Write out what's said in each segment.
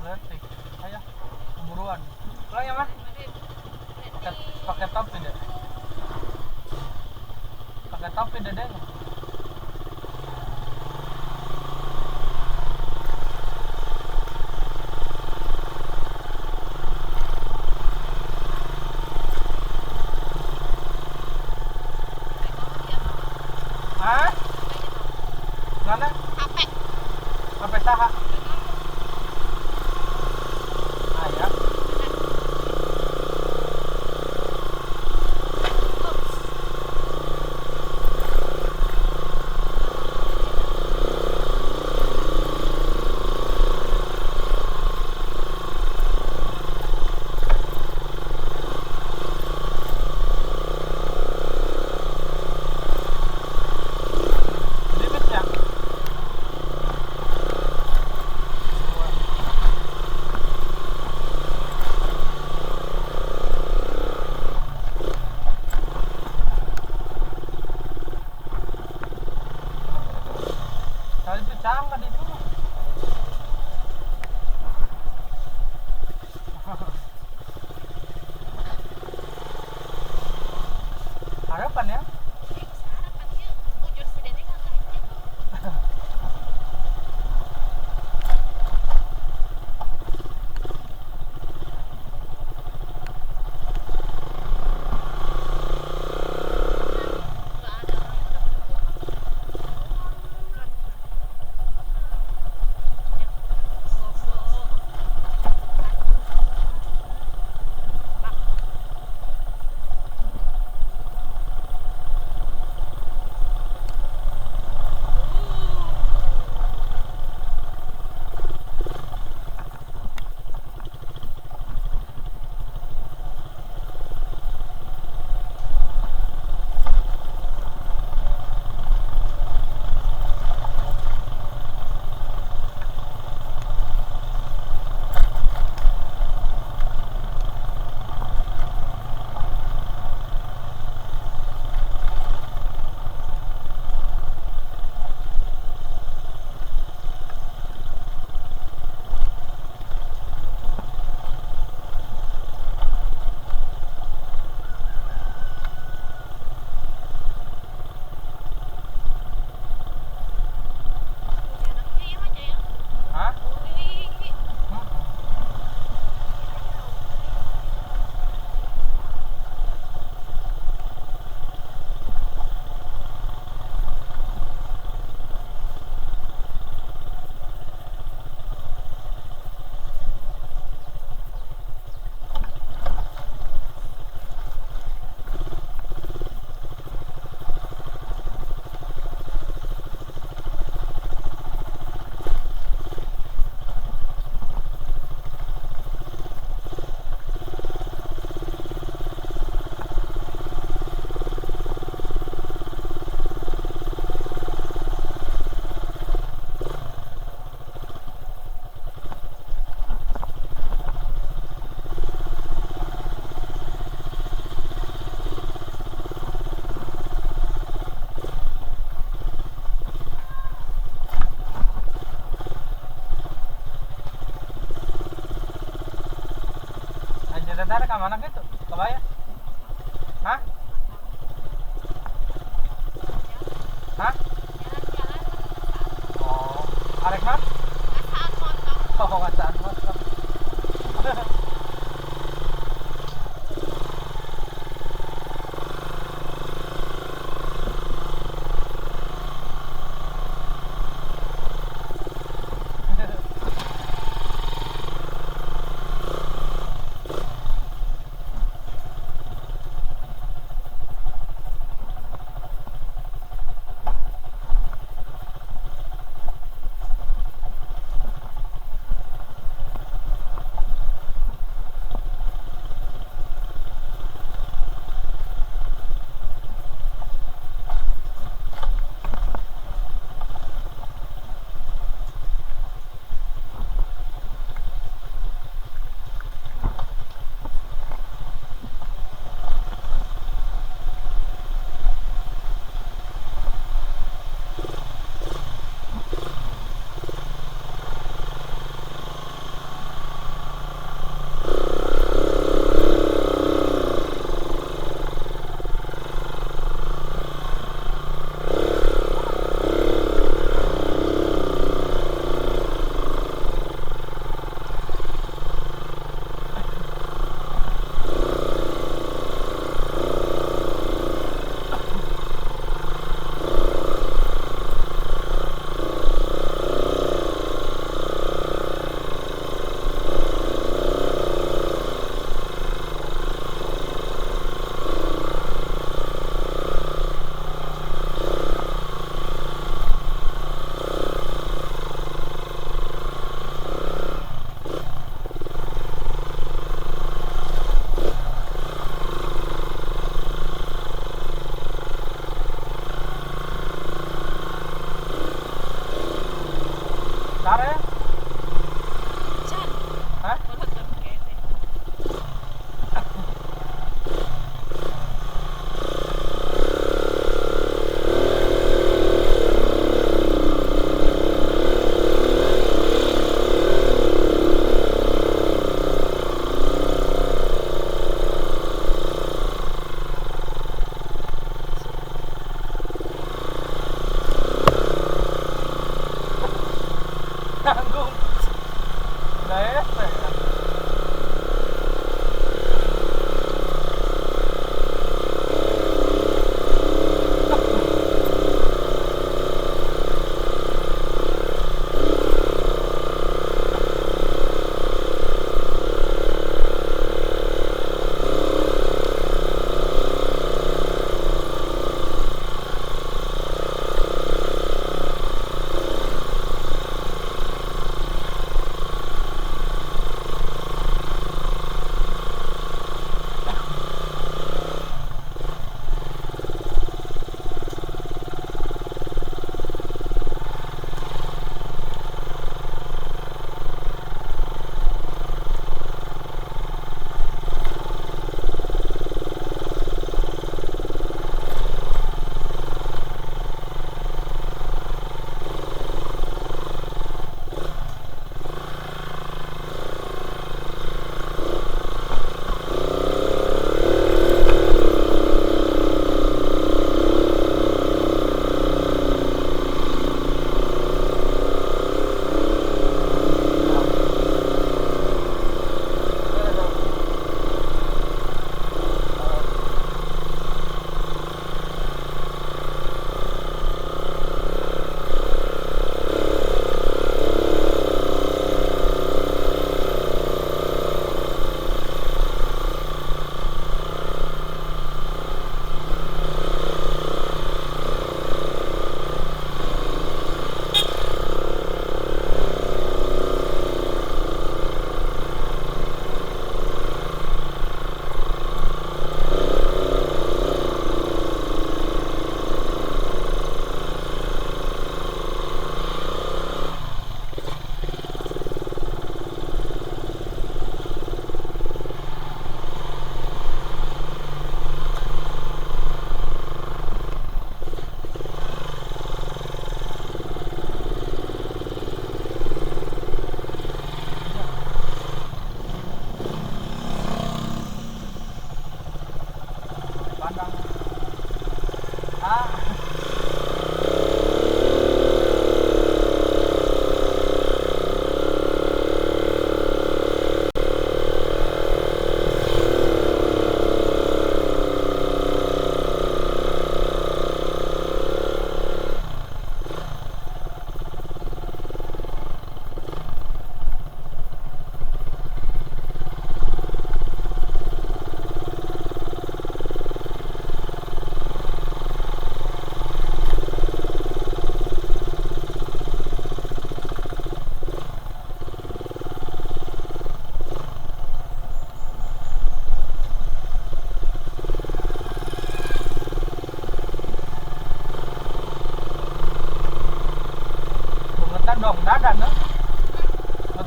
Letik. Ayo, buruan. Pulang ya, Mas? Pakai topi deh. Pakai topi deh, Deng. Hah? Mana? HP saha? Ah ya. Limit ya? Kali pecah kan itu. Harapan ya. Hah? Dari ke mana gitu? Kebaya? Hah? Hah? Oh, arek mah? Oh, ngasaan motor.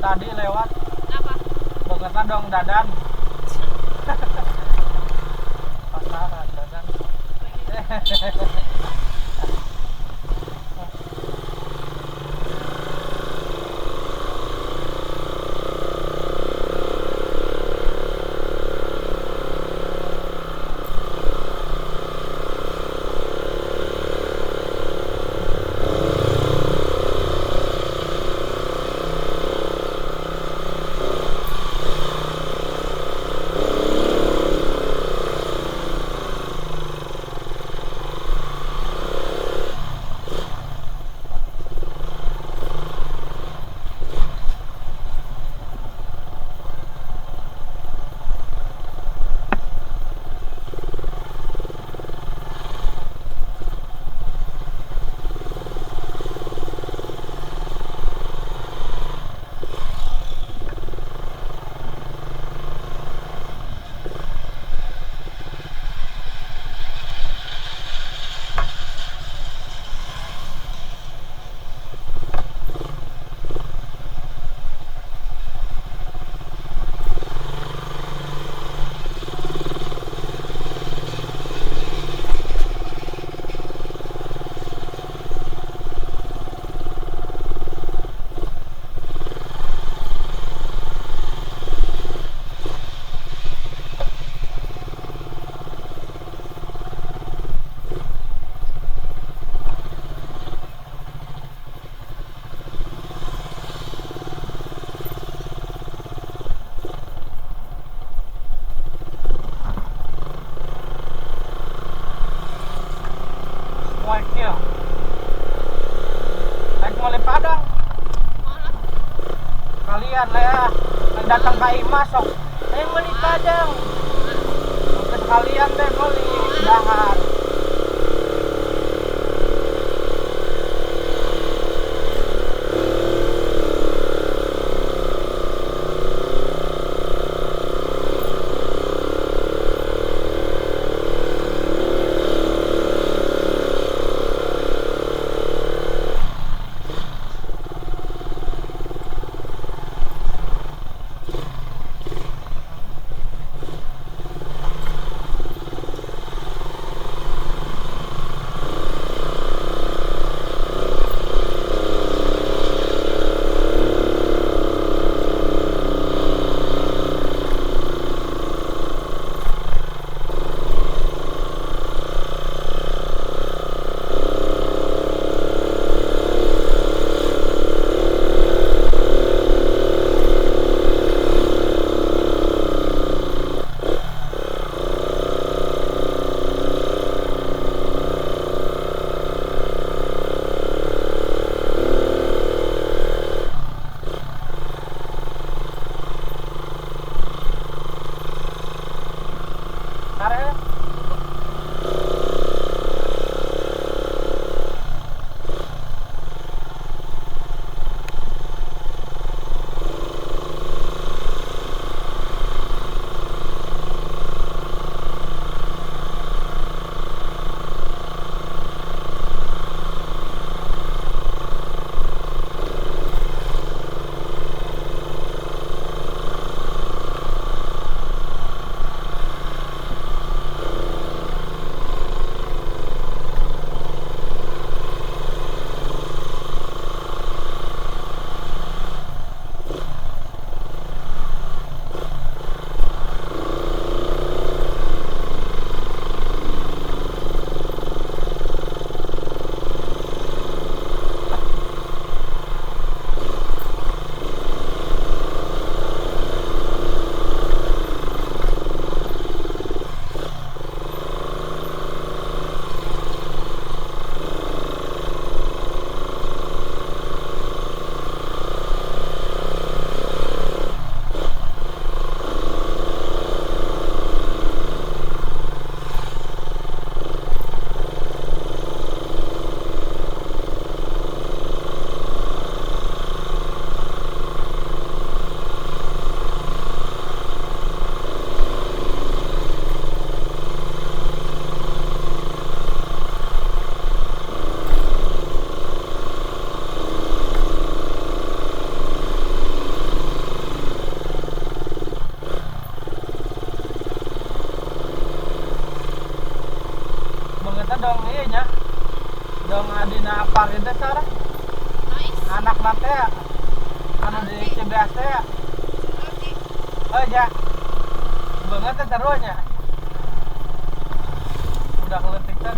tadi lewat. Apa? Bangetnya dong Dadan. Pasaran Dadan. Wakil. Naik mulai Padang. Mana? Kalian lah ya. Yang datang ke Ima sok. Mulai Padang. Terus kalian deh mulai udahan. itu Sarah anak nate ya anu di CBS teh ya oh ya banget teh taruhnya udah keletikan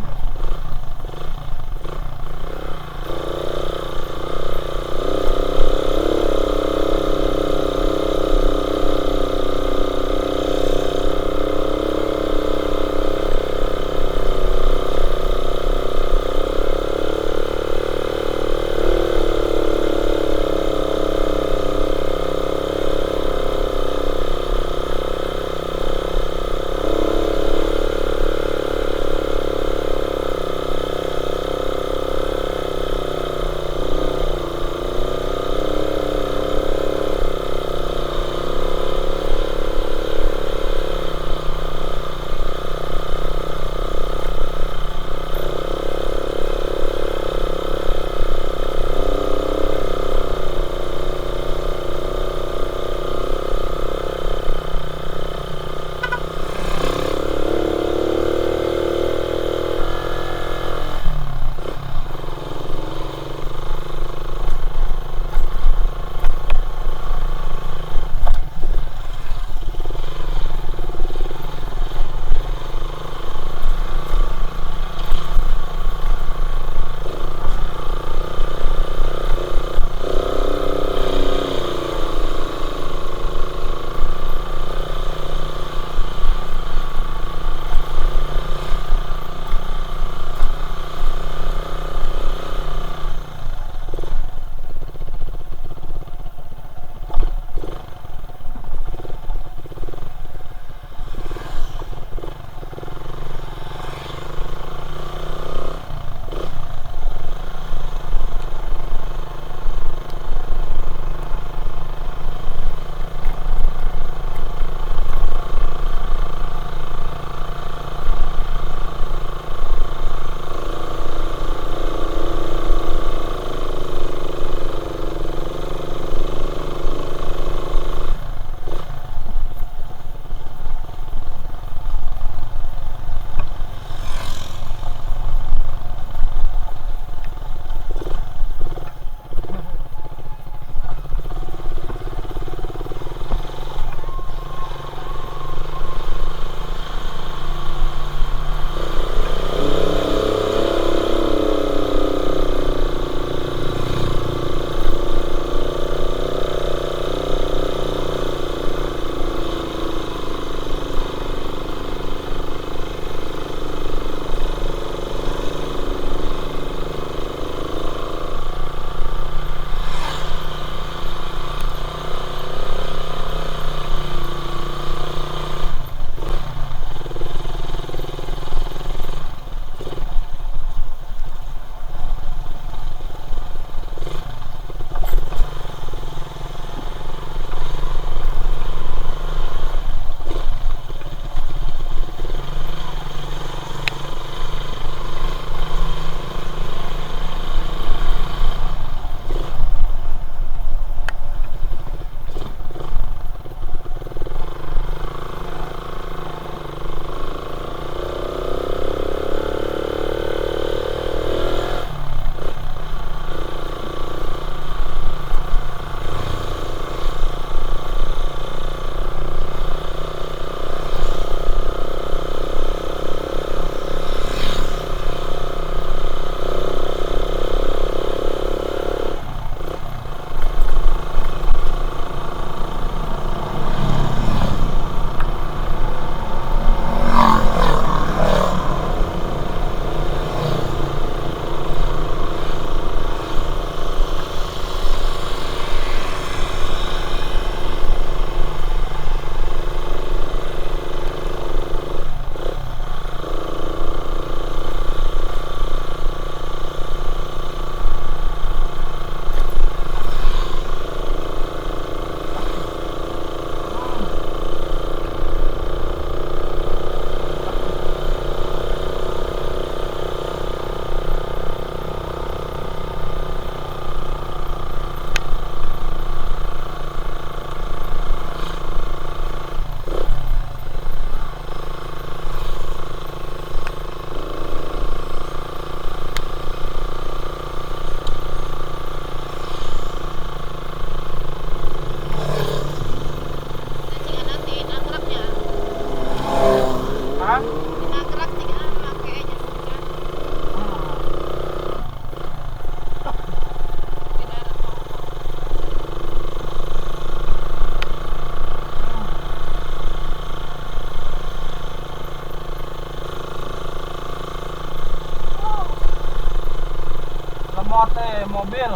mobil.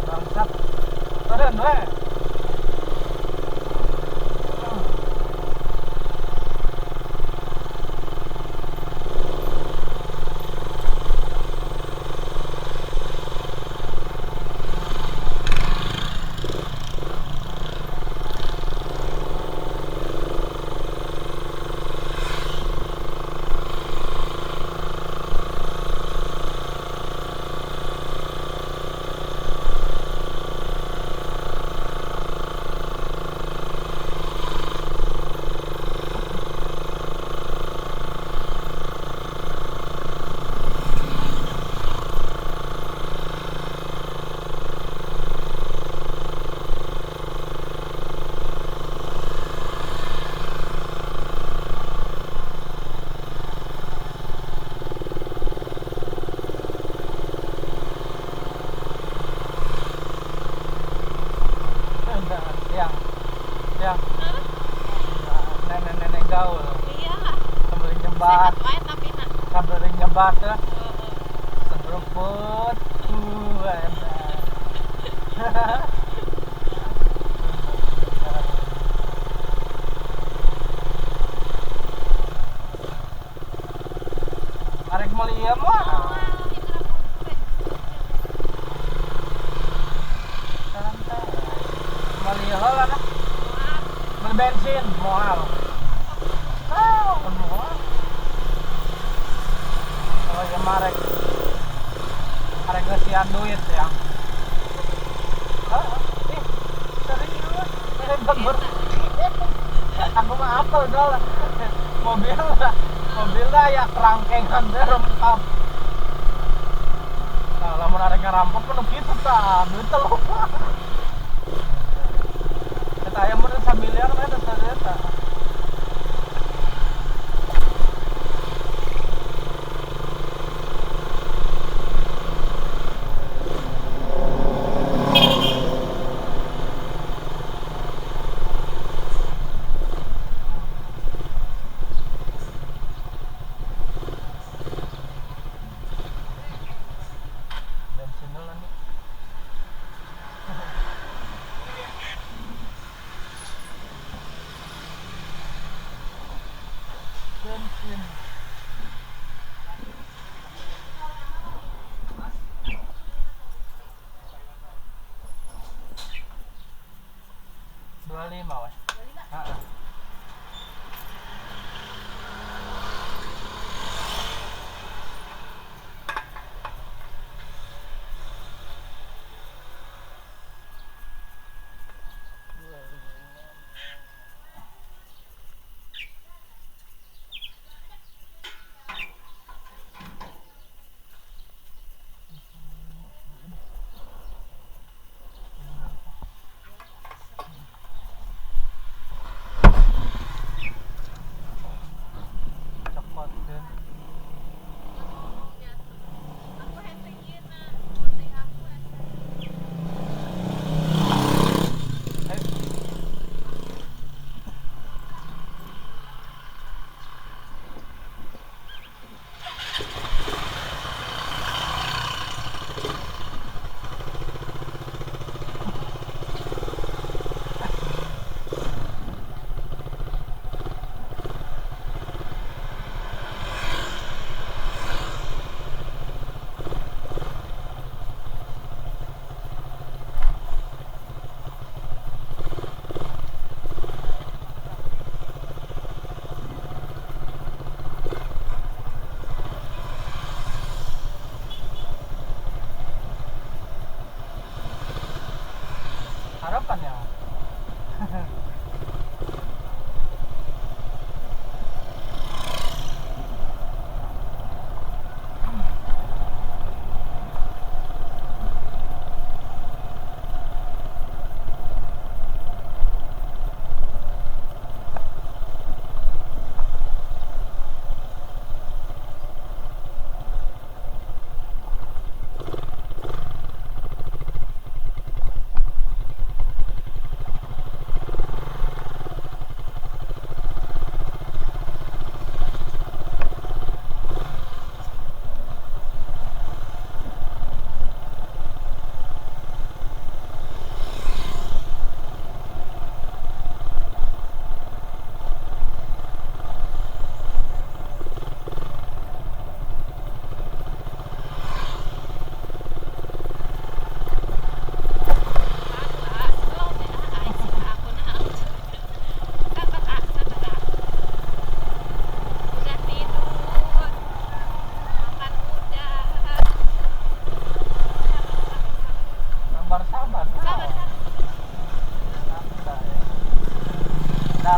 Bangsat. Keren we. Yang nenek-nenek gaul. Iya lah. Sambil nyebat. Sehat wae tapi nak. Sambil nyebat ya. Heeh. Seruput. Enak. Arek mulia mah. Santai. Mulia lah nah. Bensin mahal. Mahal. Kalau yang marek ngesian duit ya. Serius. Bener. Aku mah apel dol. Mobilnya ya kerangkengan rempap. Nah, lamun arek ngerampok penuh gitu tah, duit telu. Kita ayam bener sambiliar mah eta. Bensin dulu nih. Bensin. Dua lima weh.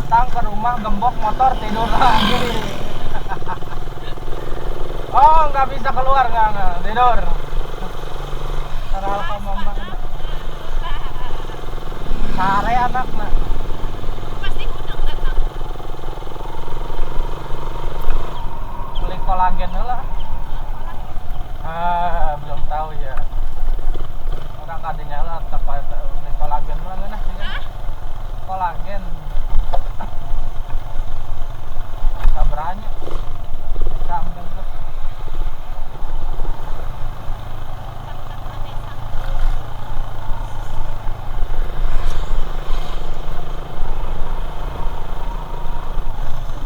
datang ke rumah gembok motor tidur lagi. Oh nggak bisa keluar nggak tidur. Terlalu mama sare anak nak. Pasti undang datang. Beli kolagen lah. Belum tahu ya. Orang kadinya lah tepat beli kolagen lah nggak sih? Kolagen. Sabranya. Sambung tuh.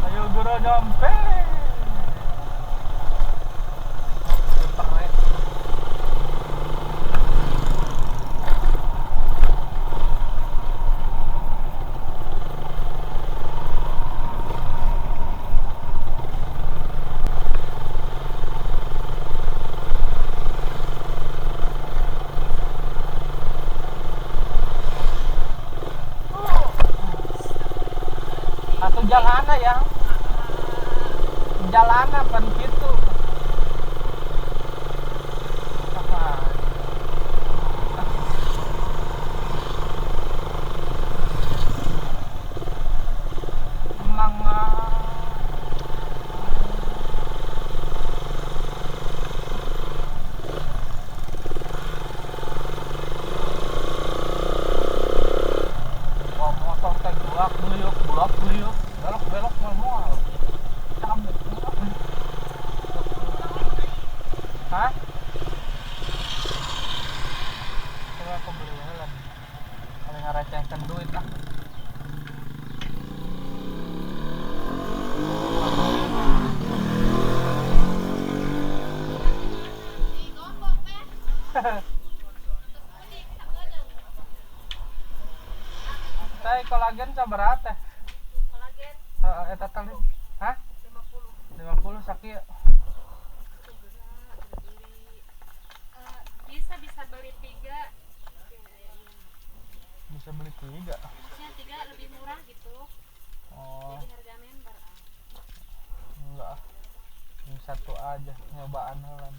Ayo guru nyampe. Atau jalana ya, jalana pan gitu. Emang motor teh bulak beliuk belok mal cabut. Hah? Coba aku beli lah. Kali ngerecehkan duit lah. Teh kolagen sabaraha teh? Kolagen Eta tali. Hah? 50. 50 sakieu. Bisa beli 3. Bisa beli 3. Maksudnya 3 lebih murah gitu. Oh, Jadi harga member. enggak. Ini satu aja nyobaan heula.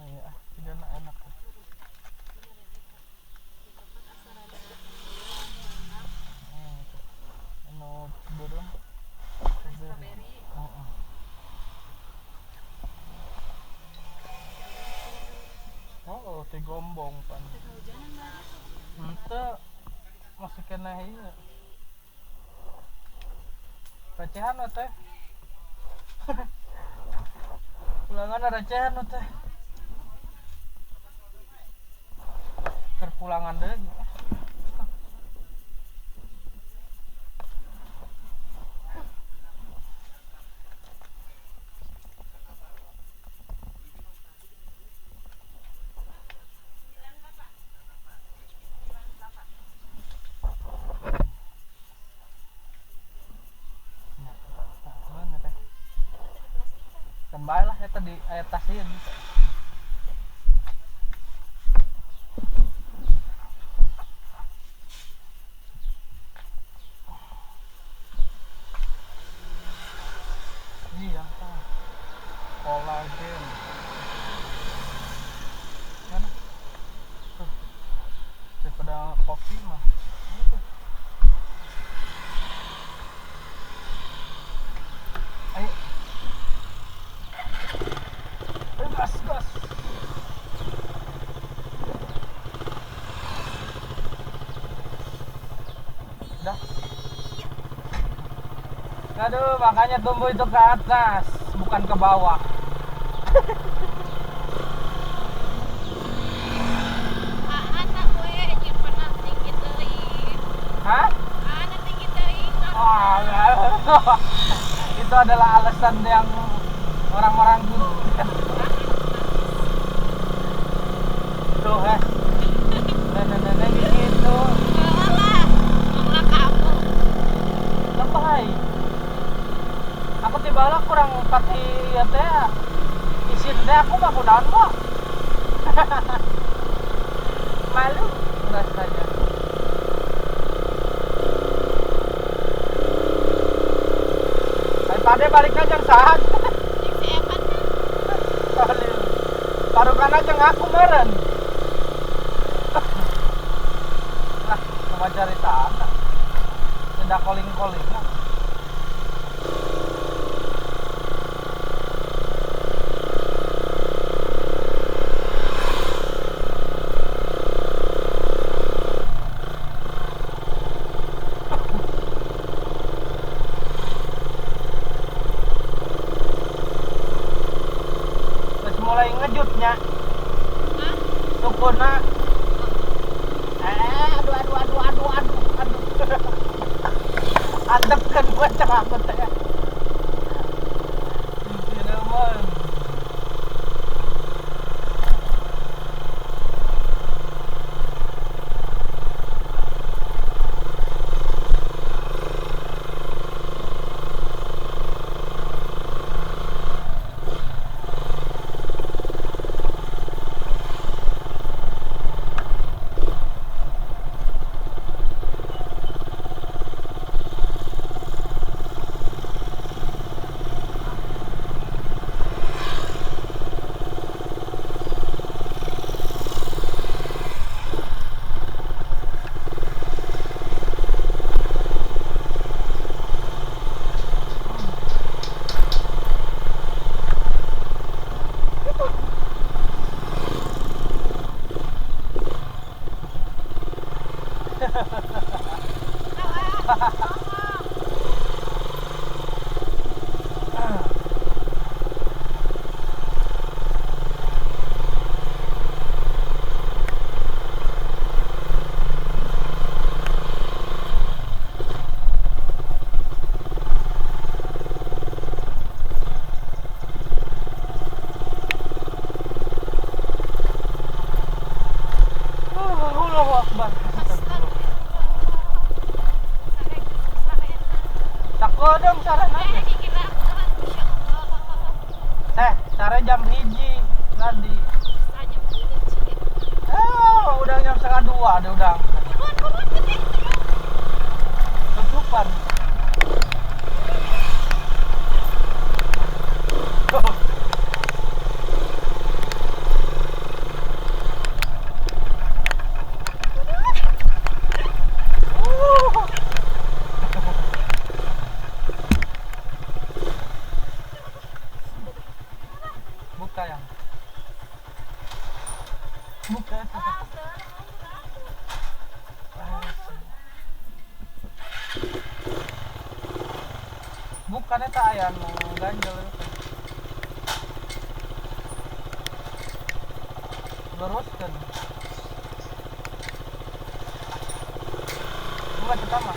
Iya, tidak enak. Anu bodoh. Strawberry. Oh, ti gombong pan. Kehujanan banget. Henteu masih kena ieu. Recehan we teh. Pulangan recehan we teh. Keur pulangan deui. Mana teh? Kembali lah eta di aya tas ieu bisa. Iya, kolagen. Mana? Tuh. Daripada kopi mah. Ini tuh. Ayo. Gas. Udah. Aduh, makanya tumbuh itu ke atas, bukan ke bawah. Anak gue nyimpen tinggi teuing. Hah? Anak tinggi teuing. Oh, itu adalah alasan yang orang-orang tuh nenek-nenek gitu Alah, ngomong kamu. lebay. Aku tiba kurang pati ya teh isin teh aku mah kunaon kok. Malu rasanya. Kade balik aja saat. Yang si Evan kan. Taruhkan aja ngaku meren. Nah, coba cari tanah. Tidak calling. Terus mulai ngejutnya. Hah? Tukuna. Aduh. Antep kan gua cakapet ya. Tidak man. Allahu Akbar. Takut dong sarana. Cara jam hiji tadi. Udah jam setengah 2 ada udang. Tutupan. Buka yang. Buka. Bukannya tak ayam ganjel itu. Luruskan. Bukan pertama.